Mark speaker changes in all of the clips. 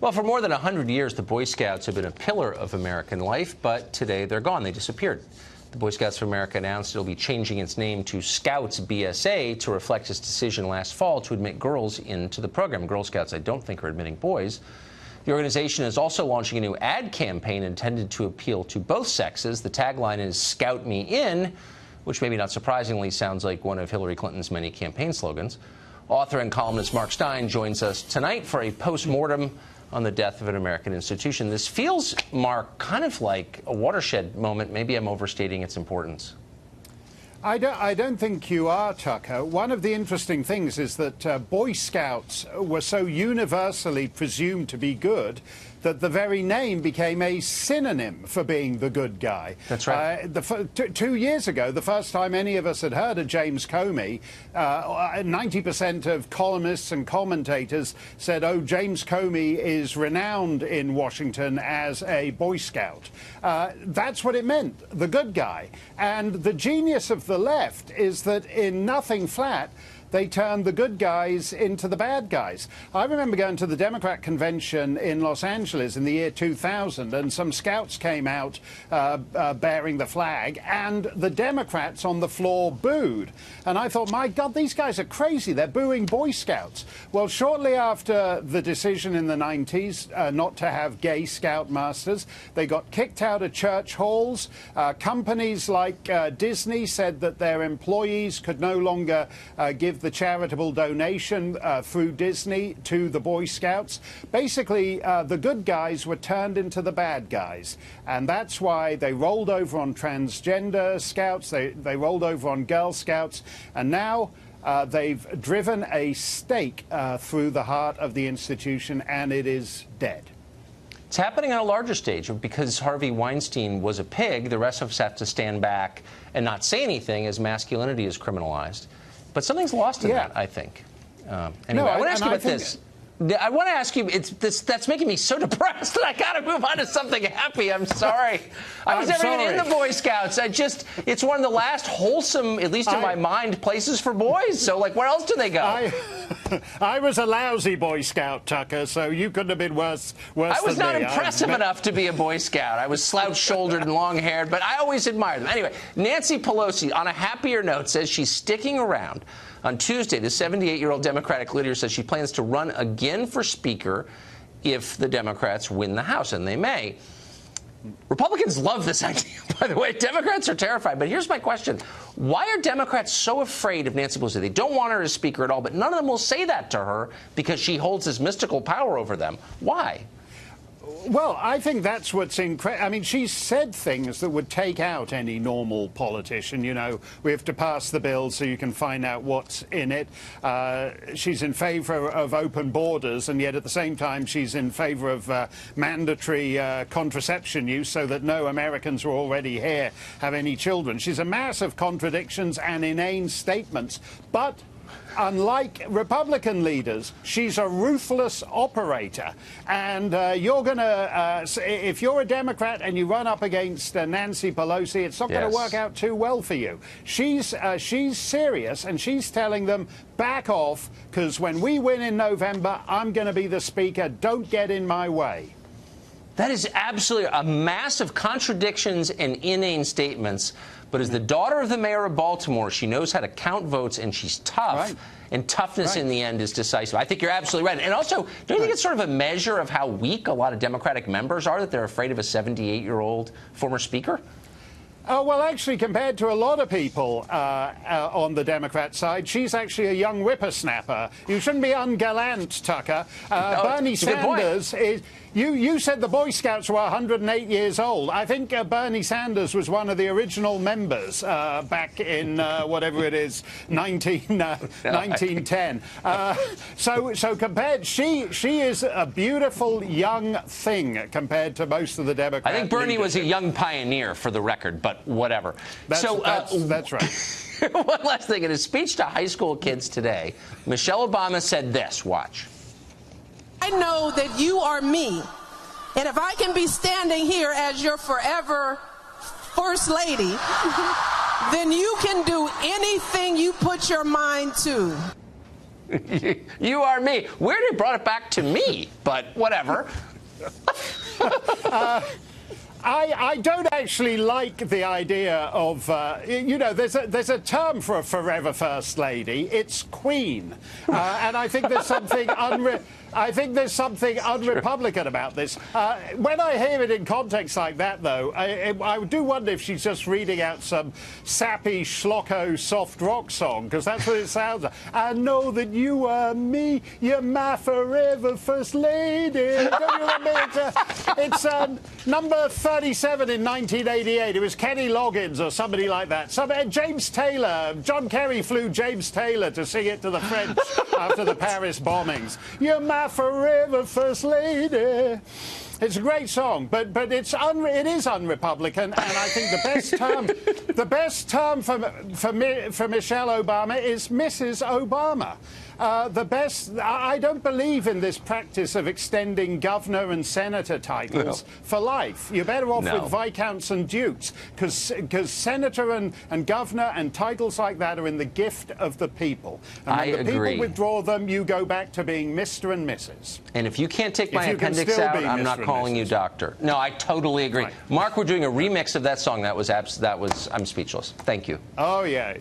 Speaker 1: Well, for more than 100 years, the Boy Scouts have been a pillar of American life, but today they're gone. They disappeared. The Boy Scouts of America announced it'll be changing its name to Scouts BSA to reflect its decision last fall to admit girls into the program. Girl Scouts, I don't think, are admitting boys. The organization is also launching a new ad campaign intended to appeal to both sexes. The tagline is "Scout Me In," which maybe not surprisingly sounds like one of Hillary Clinton's many campaign slogans. Author and columnist Mark Steyn joins us tonight for a post-mortem on the death of an American institution. This feels, Mark, kind of like a watershed moment. Maybe I'm overstating its importance.
Speaker 2: I don't think you are, Tucker. One of the interesting things is that Boy Scouts were so universally presumed to be good that the very name became a synonym for being the good guy.
Speaker 1: That's right.
Speaker 2: 2 years ago, the first time any of us had heard of James Comey, 90% of columnists and commentators said, oh, James Comey is renowned in Washington as a Boy Scout. That's what it meant, the good guy. And the genius of the left is that in Nothing Flat, they turned the good guys into the bad guys. I remember going to the Democrat convention in Los Angeles in the year 2000, and some scouts came out bearing the flag, and the Democrats on the floor booed. And I thought, my God, these guys are crazy. They're booing Boy Scouts. Well, shortly after the decision in the 90s not to have gay scout masters, they got kicked out of church halls. Companies like Disney said that their employees could no longer give the charitable donation through Disney to the Boy Scouts. Basically, the good guys were turned into the bad guys. And that's why they rolled over on transgender scouts, they rolled over on Girl Scouts, and now they've driven a stake through the heart of the institution, and it is dead.
Speaker 1: It's happening on a larger stage. Because Harvey Weinstein was a pig, the rest of us have to stand back and not say anything as masculinity is criminalized. But something's lost in that, I think. Anyway, I want to ask you about this. I want to ask you, that's making me so depressed that I got to move on to something happy. I'm sorry. I was never even in the Boy Scouts. It's one of the last wholesome, at least in my mind, places for boys. So, like, where else do they go?
Speaker 2: I was a lousy Boy Scout, Tucker, so you couldn't have been worse than me.
Speaker 1: I was not impressive enough to be a Boy Scout. I was slouch-shouldered and long-haired, but I always admired them. Anyway, Nancy Pelosi, on a happier note, says she's sticking around. On Tuesday, the 78-year-old Democratic leader says she plans to run again for Speaker if the Democrats win the House, and they may. Republicans love this idea, by the way. Democrats are terrified. But here's my question. Why are Democrats so afraid of Nancy Pelosi? They don't want her as Speaker at all, but none of them will say that to her because she holds this mystical power over them. Why?
Speaker 2: Well, I think that's what's incredible. I mean, she's said things that would take out any normal politician. You know, we have to pass the bill so you can find out what's in it. She's in favor of open borders, and yet at the same time she's in favor of mandatory contraception use so that no Americans who are already here have any children. She's a mass of contradictions and inane statements, but unlike Republican leaders, she's a ruthless operator. And you're going to, if you're a Democrat and you run up against Nancy Pelosi, it's not going to work out too well for you. She's serious, and she's telling them, back off, because when we win in November, I'm going to be the Speaker. Don't get in my way.
Speaker 1: That is absolutely a mass of contradictions and inane statements. But as the daughter of the mayor of Baltimore, she knows how to count votes, and she's tough.
Speaker 2: Right.
Speaker 1: And toughness in the end is decisive. I think you're absolutely right. And also, don't you think it's sort of a measure of how weak a lot of Democratic members are, that they're afraid of a 78-year-old former speaker?
Speaker 2: Oh, well, actually, compared to a lot of people on the Democrat side, she's actually a young whippersnapper. You shouldn't be ungallant, Tucker. Bernie Sanders is... You said the Boy Scouts were 108 years old. I think Bernie Sanders was one of the original members back in, whatever it is, 1910. So compared, she is a beautiful young thing compared to most of the Democrats.
Speaker 1: I think Bernie was a young pioneer, for the record, but whatever.
Speaker 2: That's right.
Speaker 1: One last thing. In a speech to high school kids today, Michelle Obama said this. Watch.
Speaker 3: I know that you are me, and if I can be standing here as your forever First Lady, then you can do anything you put your mind to.
Speaker 1: You are me. Weird it brought it back to me, but whatever.
Speaker 2: I don't actually like the idea of, you know, there's a term for a forever First Lady. It's Queen. And I think there's something un-Republican about this. When I hear it in context like that, though, I do wonder if she's just reading out some sappy, schlocko, soft rock song, because that's what it sounds like. I know that you are me, you're my forever First Lady. Don't you remember? It's number 37 in 1988. It was Kenny Loggins or somebody like that. James Taylor. John Kerry flew James Taylor to sing it to the French after the Paris bombings. You're my forever First Lady. It's a great song, but it is un-Republican, and I think the best term for Michelle Obama is Mrs. Obama. I don't believe in this practice of extending governor and senator titles for life. You're better off with viscounts and dukes, because senator and governor and titles like that are in the gift of the people. And when the people withdraw them, you go back to being Mr. and Mrs.
Speaker 1: And if you can't take my appendix out, I'm not calling you doctor. No, I totally agree. Right. Mark, we're doing a remix of that song. I'm speechless. Thank you.
Speaker 2: Oh, yeah.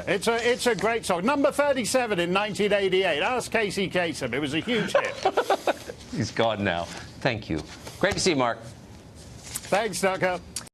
Speaker 2: It's a great song. Number 37 in 1988. Ask Casey Kasem. It was a huge hit.
Speaker 1: He's gone now. Thank you. Great to see you, Mark.
Speaker 2: Thanks, Tucker.